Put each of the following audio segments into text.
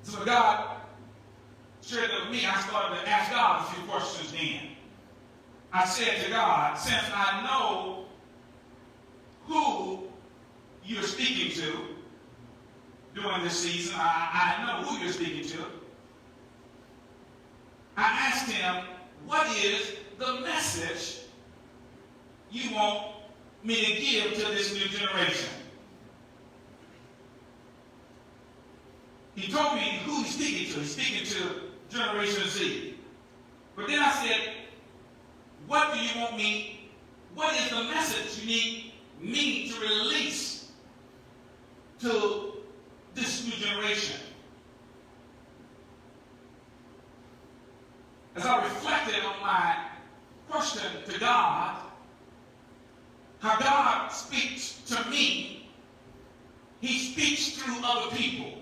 So God shared it with me. I started to ask God a few questions then. I said to God, since I know who you're speaking to during this season, I know who you're speaking to. I asked him, what is the message you want me to give to this new generation? He told me who he's speaking to. He's speaking to Generation Z. But then I said, what do you want me, what is the message you need me to release to this new generation? As I reflected on my question to God, how God speaks to me, he speaks through other people.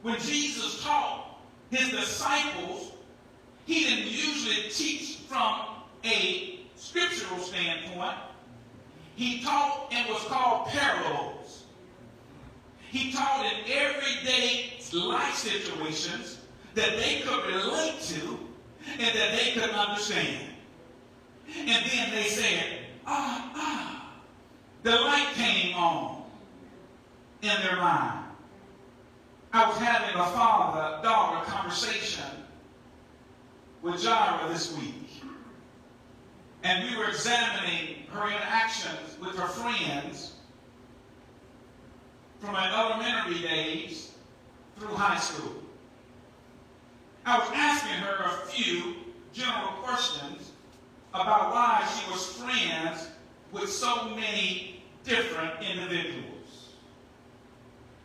When Jesus taught his disciples, he didn't usually teach from a scriptural standpoint. He taught in what's called parables. He taught in everyday life situations that they could relate to and that they could understand. And then they said, the light came on in their mind. I was having a father-daughter conversation with Jireh this week. And we were examining her interactions with her friends from her elementary days through high school. I was asking her a few general questions about why she was friends with so many different individuals.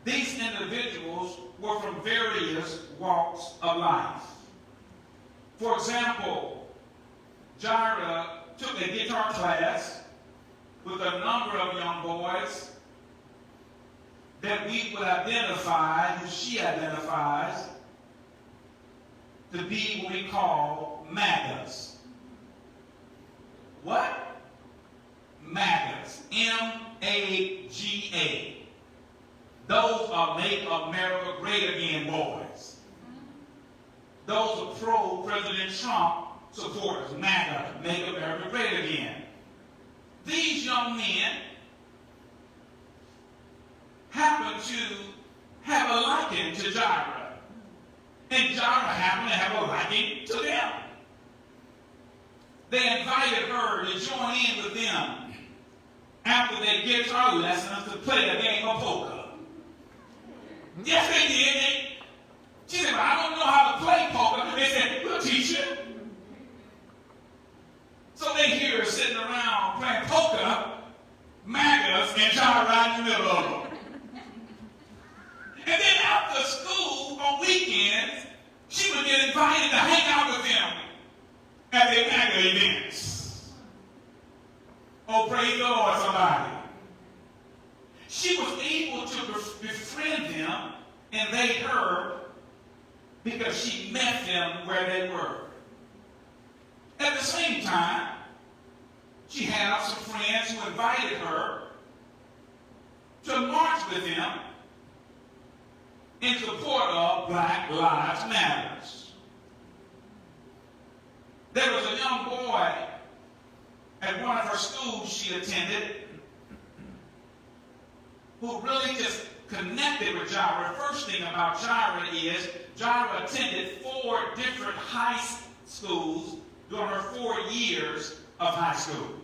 These individuals were from various walks of life. For example, Jireh took a guitar class with a number of young boys that we would identify, who she identifies, to be what we call MAGAs. What? MAGAs. M-A-G-A. Those are Make America Great Again boys. Those are pro-President Trump supporters. MAGA, Make America Great Again. These young men happen to have a liking to Jireh. And Jireh happened to have a liking to them. They invited her to join in with them after their guitar lessons to play a game of poker. Yes, they did. She said, I don't know how to play poker. They said, we'll teach you. So they hear her sitting around playing poker, MAGAs, and Jireh right in the middle of them. And then after school, on weekends, she would get invited to hang out with them at their MAGA events. Oh, praise the Lord, somebody. She was able to befriend them, and they her, because she met them where they were. At the same time, she had some friends who invited her to march with them in support of Black Lives Matter. There was a young boy at one of her schools she attended who really just connected with Jireh. First thing about Jireh is Jireh attended 4 different high schools during her 4 years of high school.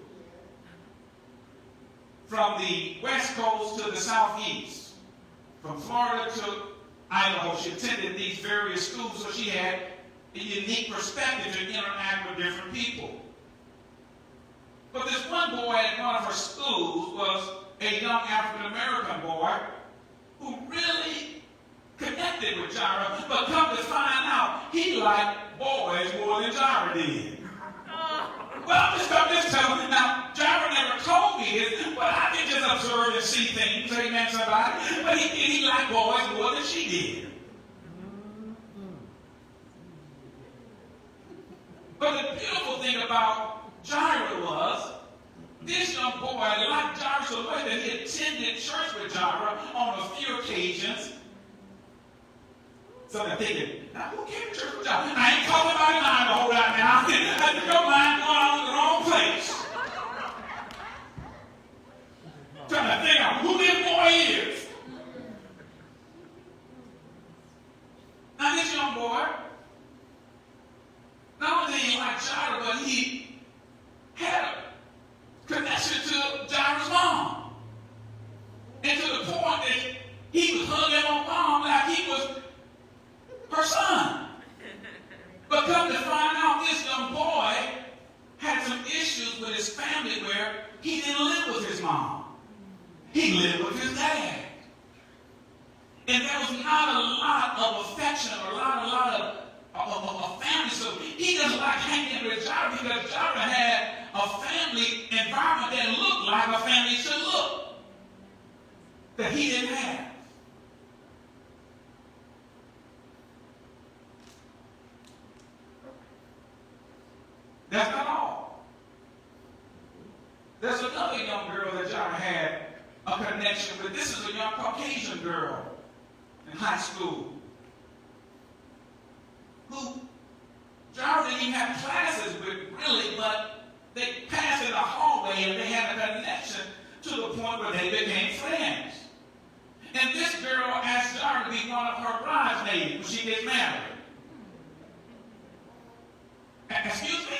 From the West Coast to the Southeast, from Florida to Idaho, she attended these various schools, so she had a unique perspective to interact with different people. But this one boy at one of her schools was a young African-American boy who really connected with Jireh, but come to find out, he liked boys more than Jireh did. Well, I'm just telling you. Now, Jireh never told me this, but I can just observe and see things, amen, somebody. But he liked boys more than she did. But the beautiful thing about Jireh was, this young boy liked Jireh so much that he attended church with Jireh on a few occasions. So they're thinking, now who came to church with y'all? I ain't calling my mind the whole lot now. Your mind going on in the wrong place. Trying to think out who this boy is. Now this young boy, not only did he like Jireh, but he had a connection to Jireh's mom. And to the point that he was hugging on mom like he was her son. But come to find out, this young boy had some issues with his family where he didn't live with his mom. He lived with his dad. And there was not a lot of affection or a lot of family. So he doesn't like hanging with Jireh because Jireh had a family environment that looked like a family should look. That he didn't have. That's not all. There's another young girl that Jireh had a connection with. This is a young Caucasian girl in high school who Jireh didn't even have classes with, really, but they passed in the hallway and they had a connection to the point where they became friends. And this girl asked Jireh to be one of her bridesmaids when she gets married. Excuse me?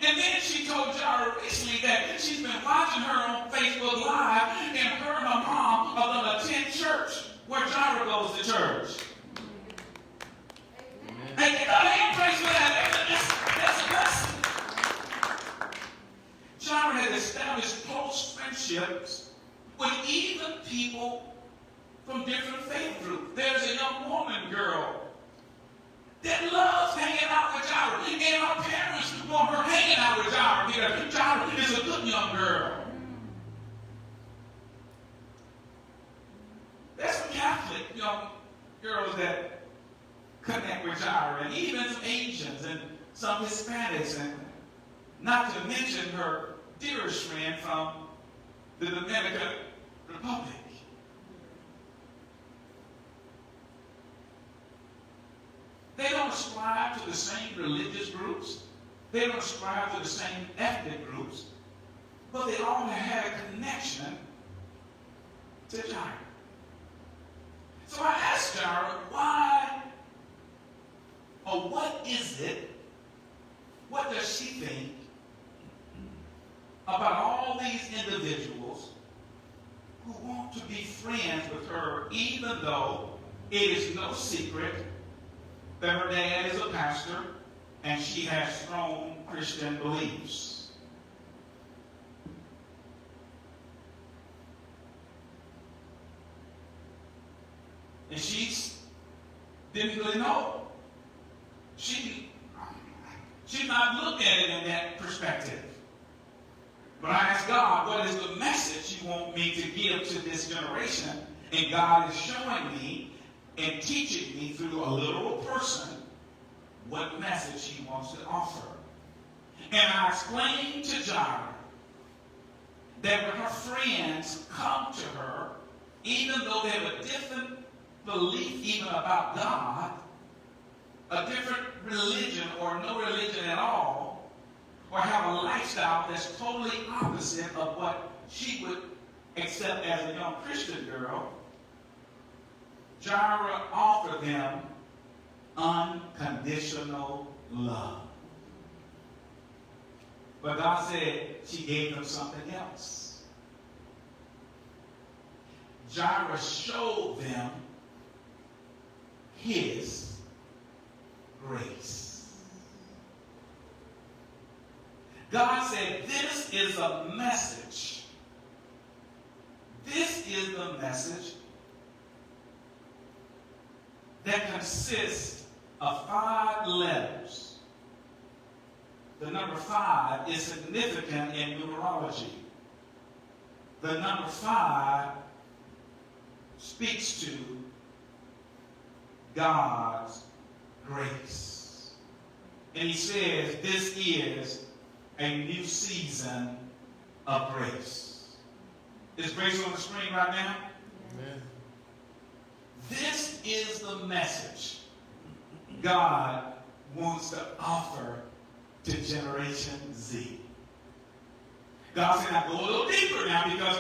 And then she told Jireh recently that she's been watching her on Facebook Live and her and her mom are going to attend church where Jireh goes to church. And you got a hand praise for that. That's a blessing. Jireh had established close friendships with even people from different faith groups. There's a young woman girl that loves hanging out with Jireh. And her parents want her hanging out with Jireh because Jireh is a good young girl. There's some Catholic young girls that connect with Jireh, and even some Asians and some Hispanics, and not to mention her dearest friend from the Dominican Republic. They don't ascribe to the same religious groups. They don't ascribe to the same ethnic groups. But they all had a connection to Jireh. So I asked Jireh, why, or what is it, what does she think about all these individuals who want to be friends with her, even though it is no secret that her dad is a pastor and she has strong Christian beliefs? And she didn't really know. She's not looked at it in that perspective. But I asked God, what is the message you want me to give to this generation? And God is showing me and teaching me through a literal person what message he wants to offer. And I explained to Jireh that when her friends come to her, even though they have a different belief even about God, a different religion or no religion at all, or have a lifestyle that's totally opposite of what she would accept as a young Christian girl, Jireh offered them unconditional love. But God said she gave them something else. Jireh showed them his grace. God said, this is a message. This is the message that consists of 5 letters. The number 5 is significant in numerology. The number 5 speaks to God's grace. And he says, this is a new season of grace. Is grace on the screen right now? This is the message God wants to offer to Generation Z. God said, I go a little deeper now because